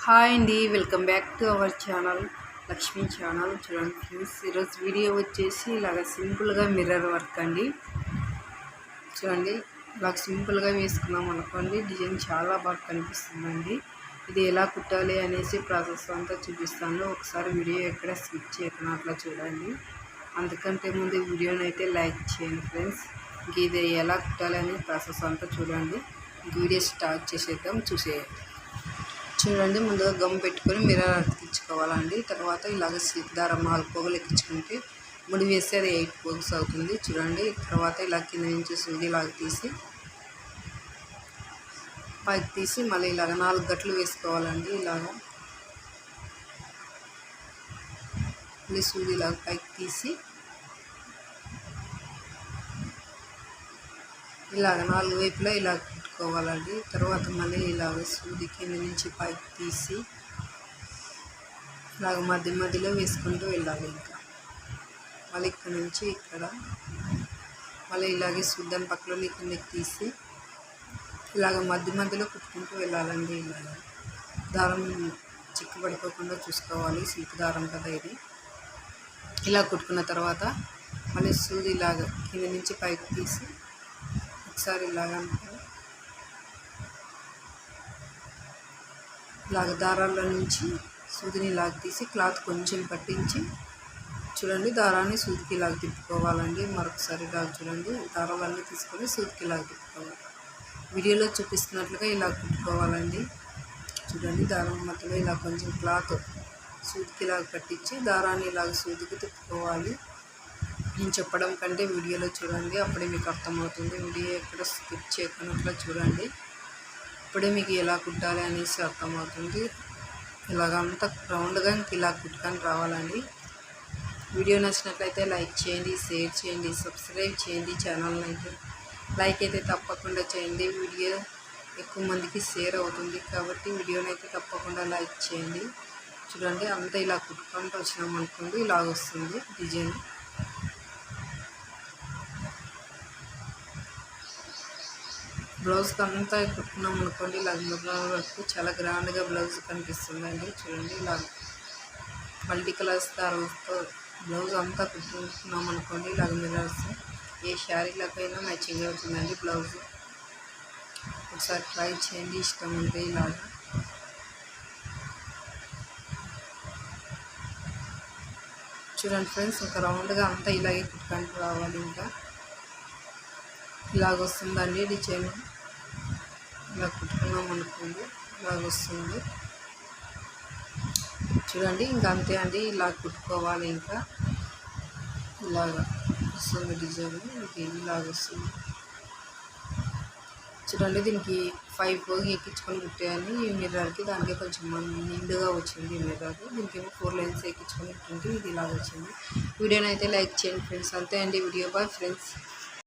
Hi అండి, welcome back to our channel Lakshmi channel. చూడండి friends, ఈరోజు వీడియో వచ్చేసి ఇలాగ సింపుల్గా మిర్రర్ వర్క్ అండి. చూడండి, ఇలాగ సింపుల్గా వేసుకున్నాం అనుకోండి, డిజైన్ చాలా బాగా కనిపిస్తుందండి. ఇది ఎలా కుట్టాలి అనేసి ప్రాసెస్ అంతా చూపిస్తాను. ఒకసారి వీడియో ఎక్కడ స్కిప్ చేయకుండా అట్లా చూడండి. అందుకంటే ముందు వీడియోని అయితే లైక్ చేయండి ఫ్రెండ్స్. ఇంక ఇది ఎలా కుట్టాలి అనే ప్రాసెస్ అంతా చూడండి. వీడియో స్టార్ట్ చేసేద్దాం, చూసేయండి. చూడండి, ముందుగా గమ్ పెట్టుకొని మిర్రర్ అతికించుకోవాలండి. తర్వాత ఇలాగ సిల్క్ దారం 4 పోగులు ఎక్కించుకుంటే ముడి వేస్తే అది 8 పోగుస్ అవుతుంది. చూడండి, తర్వాత ఇలా కింద నుంచి సూది ఇలాగ తీసి పైకి తీసి మళ్ళీ ఇలాగ 4 గట్లు వేసుకోవాలండి. ఇలాగ మళ్ళీ సూది ఇలాగ పైకి తీసి ఇలాగ 4 వైపులా ఇలా కుట్టుకోవాలండి. తర్వాత మళ్ళీ ఇలాగ సూది కింద నుంచి పైకి తీసి ఇలాగ మధ్య మధ్యలో వేసుకుంటూ వెళ్ళాలి. ఇంకా మళ్ళీ ఇక్కడ నుంచి ఇక్కడ మళ్ళీ ఇలాగే సూద్దాన్ని పక్కలో కిందకి తీసి ఇలాగ మధ్య మధ్యలో కుట్టుకుంటూ వెళ్ళాలండి. ఇలాగ దారం చిక్కుపడిపోకుండా చూసుకోవాలి, సిల్క్ దారం కదా ఇది. ఇలా కుట్టుకున్న తర్వాత మళ్ళీ సూది ఇలాగ కింద నుంచి పైకి తీసి ఒకసారి ఇలాగ దారాల్లో నుంచి సూదిని ఇలాగ తీసి క్లాత్ కొంచెం పట్టించి చూడండి, దారాన్ని సూదికి ఇలాగ తిప్పుకోవాలండి. మరొకసారి ఇలాగ చూడండి, దారాలన్నీ తీసుకొని సూదికి ఇలాగ తిప్పుకోవాలి. వీడియోలో చూపిస్తున్నట్లుగా ఇలా కుట్టుకోవాలండి. చూడండి, దారం మధ్యలో ఇలా కొంచెం క్లాత్ సూదికి ఇలాగ పట్టించి దారాన్ని ఇలాగ సూదికి తిప్పుకోవాలి. నేను చెప్పడం కంటే వీడియోలో చూడండి, అప్పుడే మీకు అర్థమవుతుంది. వీడియో ఎక్కడ స్కిప్ చేయకుండా చూడండి, ఇప్పుడే మీకు ఎలా కుట్టాలి అనేసి అర్థమవుతుంది. ఇలాగంతా రౌండ్గా ఇలా కుట్టుకొని రావాలండి. వీడియో నచ్చినట్లయితే లైక్ చేయండి, షేర్ చేయండి, సబ్స్క్రైబ్ చేయండి. ఛానల్ని అయితే లైక్ అయితే తప్పకుండా చేయండి. వీడియో ఎక్కువ మందికి షేర్ అవుతుంది కాబట్టి వీడియోని అయితే తప్పకుండా లైక్ చేయండి. చూడండి, అంతా ఇలా కుట్టుకుంటూ వచ్చినాం అనుకోండి, ఇలాగ వస్తుంది డిజైన్. బ్లౌజ్కి అంతా కుట్టుకున్నాం అనుకోండి, ఇలా మిర్రర్ వర్క్ చాలా గ్రాండ్గా బ్లౌజ్ కనిపిస్తుందండి. చూడండి, ఇలా మల్టీ కలర్స్ దారాలతో బ్లౌజ్ అంతా కుట్టుకున్నాం అనుకోండి, ఇలాగ మిర్రర్స్ ఏ శారీలకైనా మ్యాచింగ్ అవుతుందండి బ్లౌజ్. ఒకసారి ట్రై చేయండి, ఇష్టం ఉంటే ఇలాగ. చూడండి ఫ్రెండ్స్, ఒక రౌండ్గా అంతా ఇలాగే కుట్టుకుంటూ రావాలి. ఇంకా ఇలాగ వస్తుందండి డిజైన్. ఇలా కుట్టుకున్నాం అనుకోండి, ఇలాగ వస్తుంది. చూడండి, ఇంకా అంతే అండి, ఇలా కుట్టుకోవాలి. ఇంకా ఇలాగ వస్తుంది డిజైన్, ఇలాగ వస్తుంది. చూడండి, దీనికి 5 పోగి ఎక్కించుకొని కుట్టాయని ఈ మిర్రర్కి, దానికి కొంచెం నిండుగా వచ్చింది ఈ మిర్రర్. దీనికేమో 4 లైన్స్ ఎక్కించుకొని కుట్టింది, ఇది ఇలాగ వచ్చింది. వీడియోని అయితే లైక్ చేయండి ఫ్రెండ్స్. అంతే అండి వీడియో. Bye friends.